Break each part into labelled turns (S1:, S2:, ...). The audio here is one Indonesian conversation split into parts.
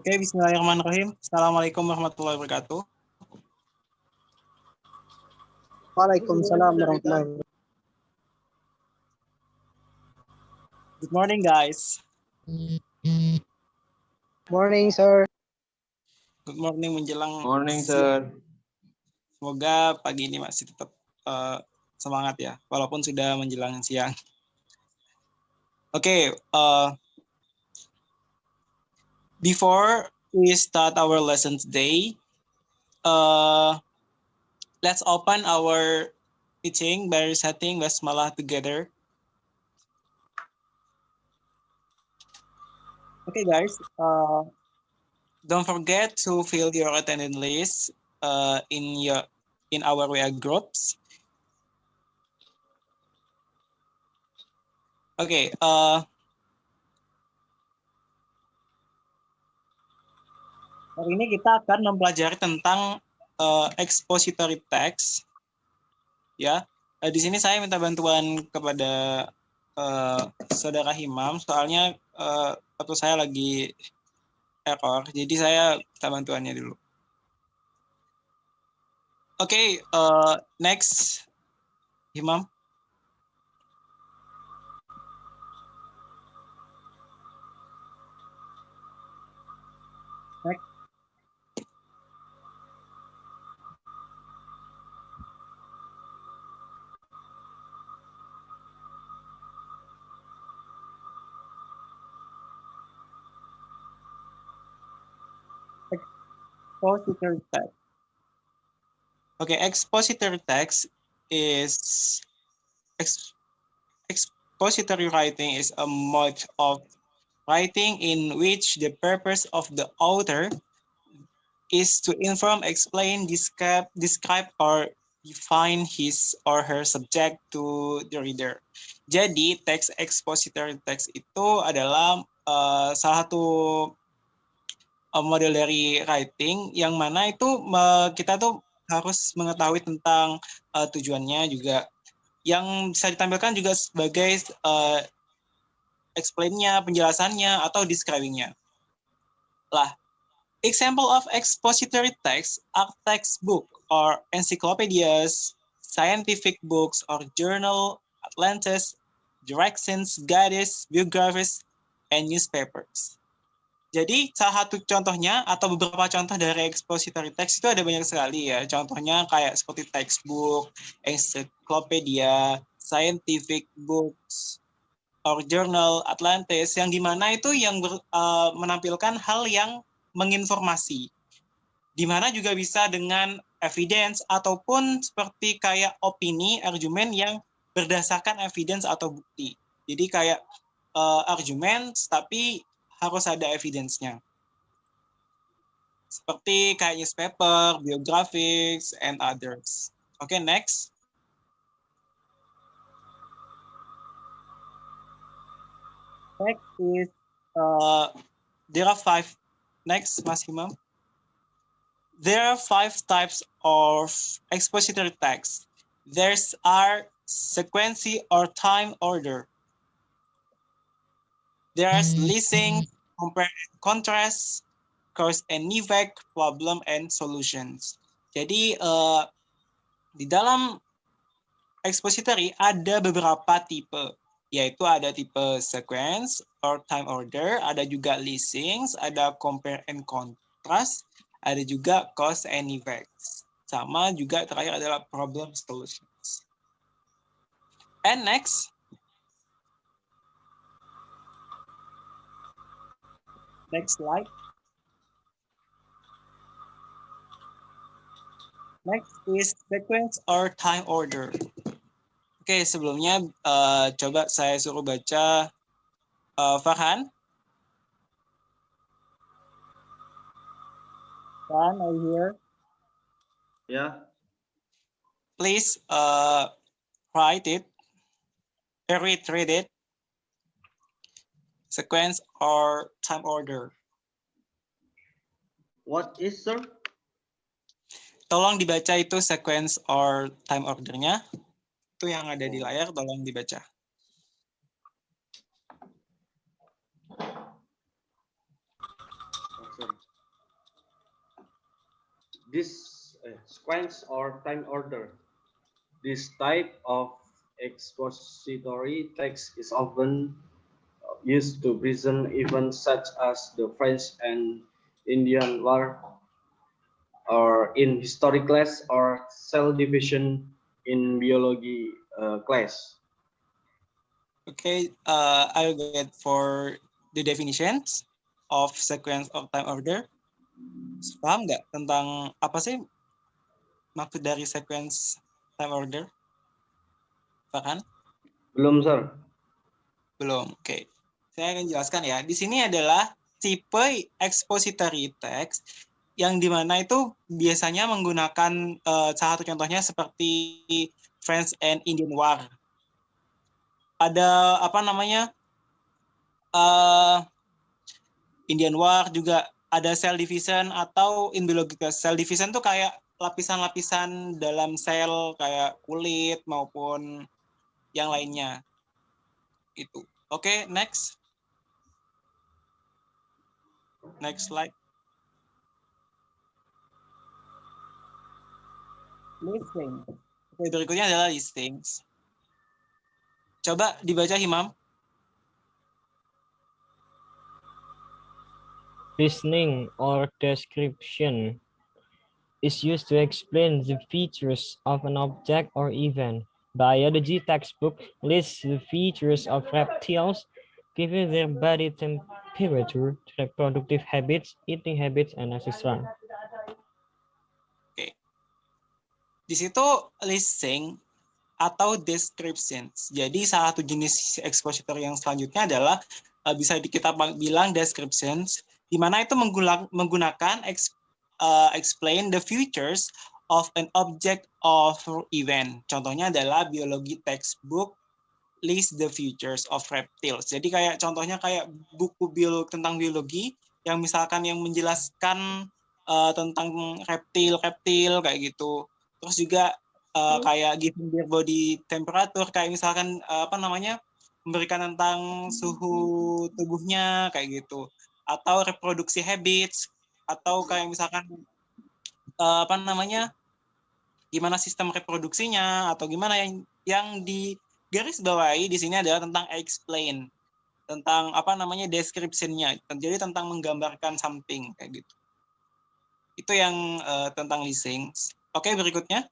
S1: Oke, bismillahirrahmanirrahim. Assalamualaikum warahmatullahi wabarakatuh.
S2: Waalaikumsalam warahmatullahi wabarakatuh.
S1: Good morning, guys.
S2: Morning, sir.
S1: Good morning menjelang
S3: Morning,
S1: siang.
S3: sir.
S1: Semoga pagi ini masih tetap semangat ya, walaupun sudah menjelang siang. Oke, before we start our lesson today, let's open our meeting by reciting Basmalah together. Okay, guys. Don't forget to fill your attendance list in our WA groups. Oke, hari ini kita akan mempelajari tentang expository text. Ya, di sini saya minta bantuan kepada saudara Himam, soalnya waktu saya lagi error, jadi saya minta bantuannya dulu. Oke, next, Himam. Next. Expository text. Okay, expository text is expository writing is a mode of writing in which the purpose of the author is to inform, explain, describe or define his or her subject to the reader. Jadi teks expository text itu adalah salah satu model dari writing yang mana itu kita tuh harus mengetahui tentang tujuannya juga, yang bisa ditampilkan juga sebagai explain-nya, penjelasannya atau describing-nya. Lah, example of expository text are textbook or encyclopedias, scientific books or journal, atlases, directions, guides, biographies, and newspapers. Jadi salah satu contohnya atau beberapa contoh dari expository text itu ada banyak sekali ya. Contohnya kayak seperti textbook, encyclopedia, scientific books, or journal, atlases, yang dimana itu yang menampilkan hal yang menginformasi. Dimana juga bisa dengan evidence ataupun seperti kayak opini, argumen yang berdasarkan evidence atau bukti. Jadi kayak argumen tapi harus ada evidence-nya. Seperti kayak newspaper, biographies, and others. Okay, next. Next is, there are five, next, Mas Himam. There are 5 types of expository text. There's are sequence or time order. There's listing, compare and contrast, cause and effect, problem and solutions. Jadi di dalam expository ada beberapa tipe, yaitu ada tipe sequence or time order, ada juga listings, ada compare and contrast, ada juga cause and effects. Sama juga terakhir adalah problem solutions. And next. Next slide. Next is sequence or time order. Oke, sebelumnya coba saya suruh baca Farhan. Farhan, are you here?
S3: Yeah.
S1: Please write it. Read it. Sequence or time order.
S3: What is, sir?
S1: Tolong dibaca itu sequence or time ordernya. Itu yang ada di layar, tolong dibaca.
S3: sorry. This sequence or time order. This type of expository text is often used to present events such as the French and Indian War, or in history class, or cell division in biology class.
S1: Okay, I'll get for the definitions of sequence of time order. Paham nggak tentang apa sih maksud dari sequence time order? Paham?
S3: Belum, sir.
S1: Belum. Oke. Saya akan jelaskan ya. Di sini adalah tipe expository text yang dimana itu biasanya menggunakan salah satu contohnya seperti French and Indian War. Ada apa namanya? Indian War juga ada cell division atau in biology cell division tuh kayak lapisan-lapisan dalam sel kayak kulit maupun yang lainnya. Itu. Oke, next. Next slide. Listing. Oke, berikutnya adalah listings. Coba dibaca Himam.
S4: Listening or description is used to explain the features of an object or event. Biology textbook lists the features of reptiles, giving their body temperature, reproductive habits, eating habits, and etc.
S1: Oke. Di situ listing atau descriptions. Jadi salah satu jenis expositor yang selanjutnya adalah bisa kita bilang descriptions, di mana itu menggunakan explain the features of an object of event. Contohnya adalah biologi textbook list the features of reptiles. Jadi kayak contohnya kayak buku tentang biologi yang misalkan yang menjelaskan tentang reptil kayak gitu. Terus juga kayak given their body temperature, kayak misalkan memberikan tentang suhu tubuhnya kayak gitu, atau reproduksi habits, atau kayak misalkan gimana sistem reproduksinya, atau gimana yang di garis bawahi di sini adalah tentang explain, tentang description-nya, jadi tentang menggambarkan something kayak gitu. Itu yang tentang listings. Oke, berikutnya.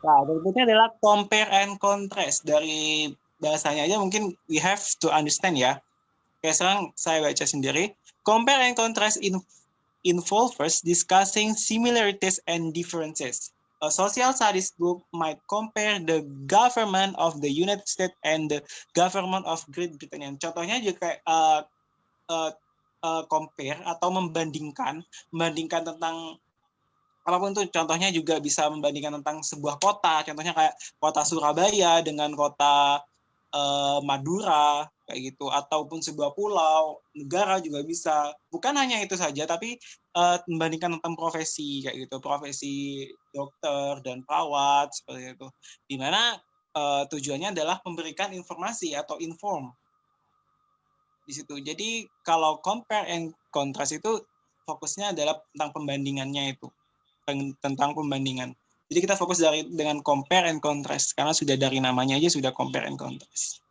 S1: Nah, berikutnya adalah compare and contrast. Dari bahasanya aja mungkin we have to understand ya. Oke, sekarang saya baca sendiri. Compare and contrast involves discussing similarities and differences. A social studies book might compare the government of the United States and the government of Great Britain. Contohnya juga compare atau membandingkan tentang apapun tuh. Contohnya juga bisa membandingkan tentang sebuah kota. Contohnya kayak kota Surabaya dengan kota Madura kayak gitu, ataupun sebuah pulau, negara juga bisa. Bukan hanya itu saja, tapi membandingkan tentang profesi kayak gitu, profesi dokter dan perawat seperti itu. Di mana tujuannya adalah memberikan informasi atau inform di situ. Jadi kalau compare and contrast itu fokusnya adalah tentang pembandingannya itu, tentang pembandingan. Jadi kita fokus dengan compare and contrast, karena sudah dari namanya aja sudah compare and contrast.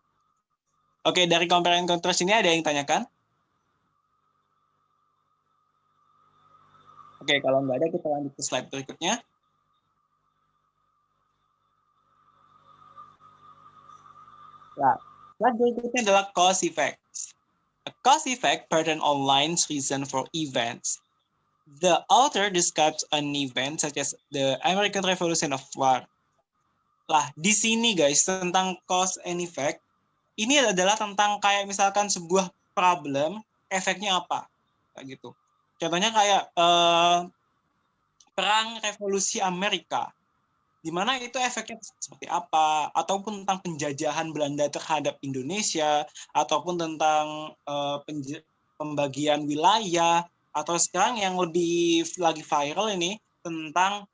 S1: Oke, dari compare and contrast ini ada yang tanyakan? Oke, kalau nggak ada kita lanjut ke slide berikutnya. Nah, slide berikutnya adalah cause effects. A cause effect pattern online reason for events. The author describes an event such as the American Revolution of War. Lah, di sini guys, tentang cause and effect, ini adalah tentang kayak misalkan sebuah problem, efeknya apa, kayak gitu. Contohnya kayak perang revolusi Amerika, di mana itu efeknya seperti apa, ataupun tentang penjajahan Belanda terhadap Indonesia, ataupun tentang pembagian wilayah, atau sekarang yang lebih lagi viral ini tentang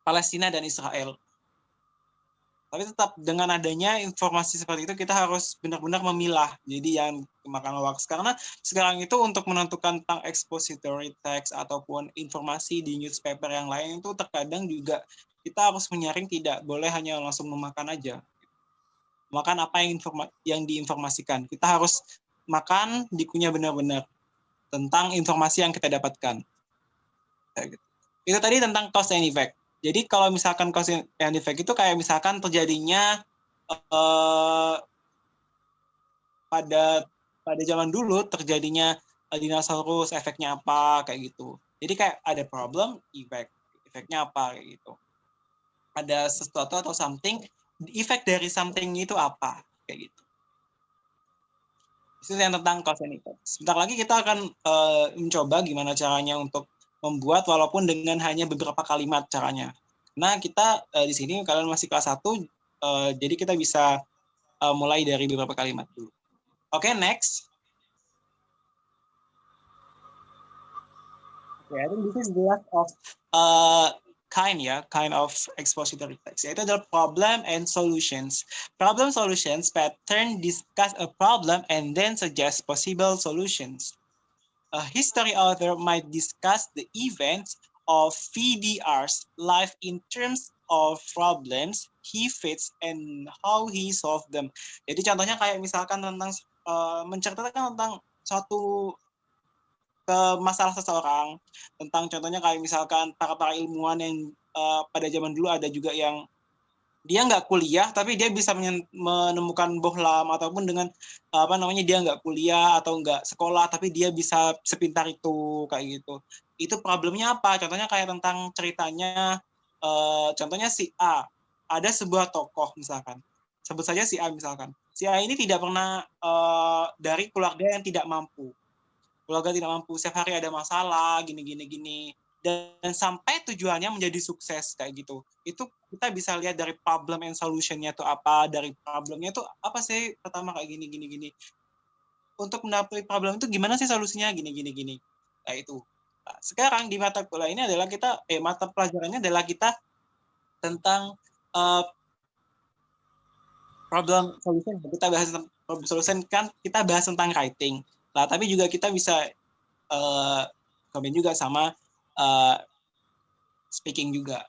S1: Palestina dan Israel. Tapi tetap dengan adanya informasi seperti itu kita harus benar-benar memilah. Jadi yang makan hoax, karena sekarang itu untuk menentukan tentang expository text ataupun informasi di newspaper yang lain itu terkadang juga kita harus menyaring, tidak boleh hanya langsung memakan aja. Makan apa yang diinformasikan. Kita harus makan, dikunyah benar-benar tentang informasi yang kita dapatkan. Itu tadi tentang cause and effect. Jadi kalau misalkan cause and effect itu kayak misalkan terjadinya pada zaman dulu terjadinya dinosaurus, efeknya apa kayak gitu. Jadi kayak ada problem, efeknya apa kayak gitu. Ada sesuatu atau something, efek dari something itu apa kayak gitu. Itu yang tentang cause and effect. Sebentar lagi kita akan mencoba gimana caranya untuk membuat walaupun dengan hanya beberapa kalimat caranya. Nah, kita di sini kalian masih kelas 1, jadi kita bisa mulai dari beberapa kalimat dulu. Oke, next. Okay, I think this is the last of kind of expository text. Yaitu adalah problem and solutions. Problem solutions pattern discuss a problem and then suggest possible solutions. A history author might discuss the events of VDR's life in terms of problems he faced and how he solved them. Jadi contohnya kayak misalkan tentang menceritakan tentang suatu masalah seseorang, tentang contohnya kayak misalkan para ilmuwan yang pada zaman dulu ada juga yang dia nggak kuliah tapi dia bisa menemukan bohlam, ataupun dengan dia nggak kuliah atau nggak sekolah tapi dia bisa sepintar itu kayak gitu. Itu problemnya apa? Contohnya kayak tentang ceritanya, contohnya si A, ada sebuah tokoh misalkan, sebut saja si A misalkan. Si A ini tidak pernah dari keluarga yang tidak mampu. Keluarga tidak mampu, setiap hari ada masalah, gini. Dan sampai tujuannya menjadi sukses kayak gitu. Itu kita bisa lihat dari problem and solution-nya itu apa, dari problemnya itu apa sih, pertama kayak gini. Untuk mendapat problem itu gimana sih solusinya, gini. Nah itu. Nah, sekarang di mata kuliah ini adalah kita, mata pelajarannya adalah kita tentang problem solution. Kita bahas tentang problem solution, kan kita bahas tentang writing. Nah, tapi juga kita bisa komen juga sama speaking juga.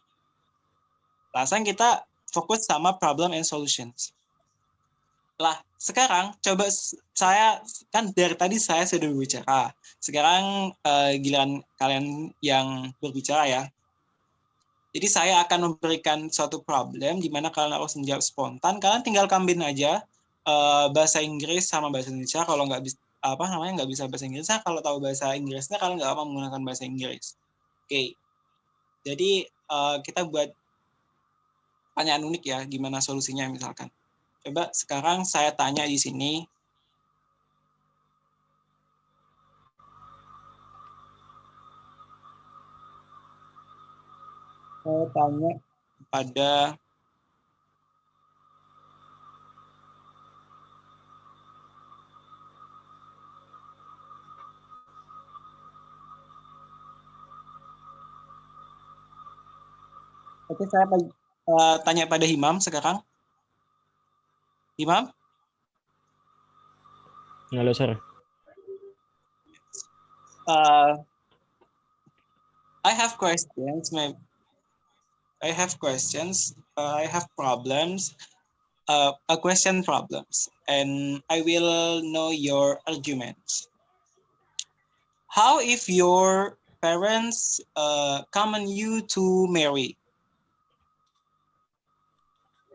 S1: Langsung kita fokus sama problem and solutions. Lah, sekarang coba saya, kan dari tadi saya sudah berbicara. Sekarang giliran kalian yang berbicara ya. Jadi saya akan memberikan suatu problem di mana kalian harus menjawab spontan. Kalian tinggal combine aja bahasa Inggris sama bahasa Indonesia. Kalau nggak bisa nggak bisa bahasa Inggris, kalau tahu bahasa Inggrisnya kalian nggak apa menggunakan bahasa Inggris. Oke. Jadi kita buat pertanyaan unik ya, gimana solusinya misalkan. Coba sekarang saya tanya di sini. Saya tanya pada Oke, saya tanya pada Himam sekarang. Himam?
S4: Halo, sir.
S1: I have questions. I have questions. I have problems. A question problems, and I will know your arguments. How if your parents command you to marry?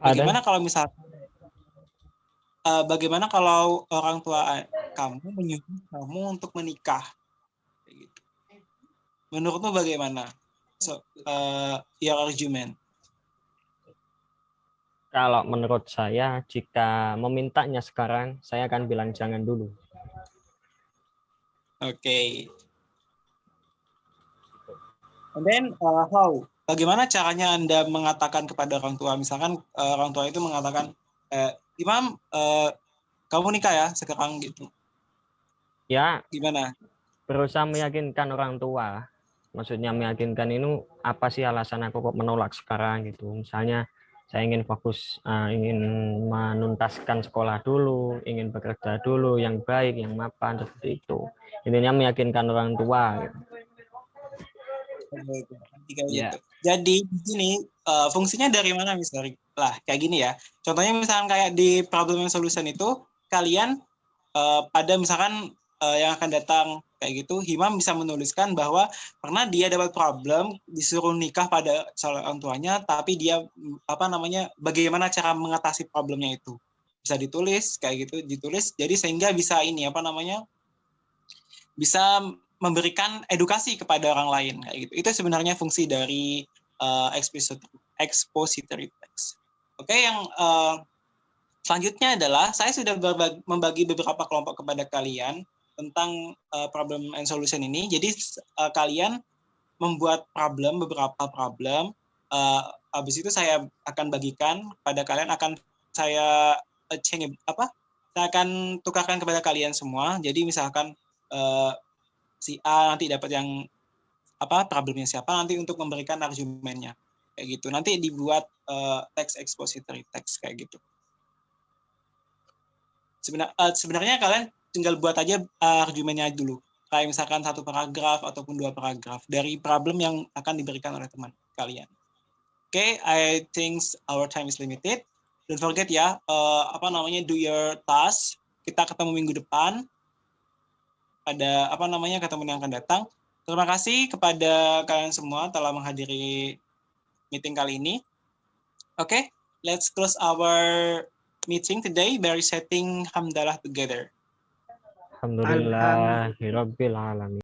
S1: Bagaimana kalau misalkan bagaimana kalau orang tua kamu menyuruh kamu untuk menikah? Gitu. Menurutmu bagaimana? So, your argument.
S4: Kalau menurut saya, jika memintanya sekarang, saya akan bilang jangan dulu.
S1: Oke. And then how? Bagaimana caranya Anda mengatakan kepada orang tua? Misalkan orang tua itu mengatakan, Imam, kamu nikah ya sekarang gitu.
S4: Ya,
S1: gimana?
S4: Berusaha meyakinkan orang tua. Maksudnya meyakinkan ini apa sih alasan aku kok menolak sekarang gitu. Misalnya saya ingin fokus, ingin menuntaskan sekolah dulu, ingin bekerja dulu yang baik, yang mapan, seperti itu. Intinya meyakinkan orang tua. Gitu.
S1: Kayak
S4: Ya.
S1: gitu. Jadi di sini fungsinya dari mana misalnya? Lah kayak gini ya. Contohnya misalkan kayak di problem and solution itu kalian pada misalkan yang akan datang kayak gitu, Himam bisa menuliskan bahwa pernah dia dapat problem disuruh nikah pada salah orang tuanya, tapi dia bagaimana cara mengatasi problemnya itu bisa ditulis kayak gitu, ditulis. Jadi sehingga bisa bisa memberikan edukasi kepada orang lain kayak gitu. Itu sebenarnya fungsi dari expository text. Oke, yang selanjutnya adalah saya sudah membagi beberapa kelompok kepada kalian tentang problem and solution ini. Jadi kalian membuat beberapa problem. Habis itu saya akan bagikan pada kalian, saya akan tukarkan kepada kalian semua. Jadi misalkan si A nanti dapat yang problemnya siapa, nanti untuk memberikan argumennya kayak gitu. Nanti dibuat teks expository text kayak gitu. Sebenarnya kalian tinggal buat aja argumennya dulu. Kayak misalkan 1 paragraf ataupun 2 paragraf dari problem yang akan diberikan oleh teman kalian. Oke, I think our time is limited. Don't forget ya, do your task. Kita ketemu minggu depan. Ada ketemu yang akan datang. Terima kasih kepada kalian semua telah menghadiri meeting kali ini. Okay, let's close our meeting today by reciting hamdalah together.
S4: Alhamdulillahirabbil alamin.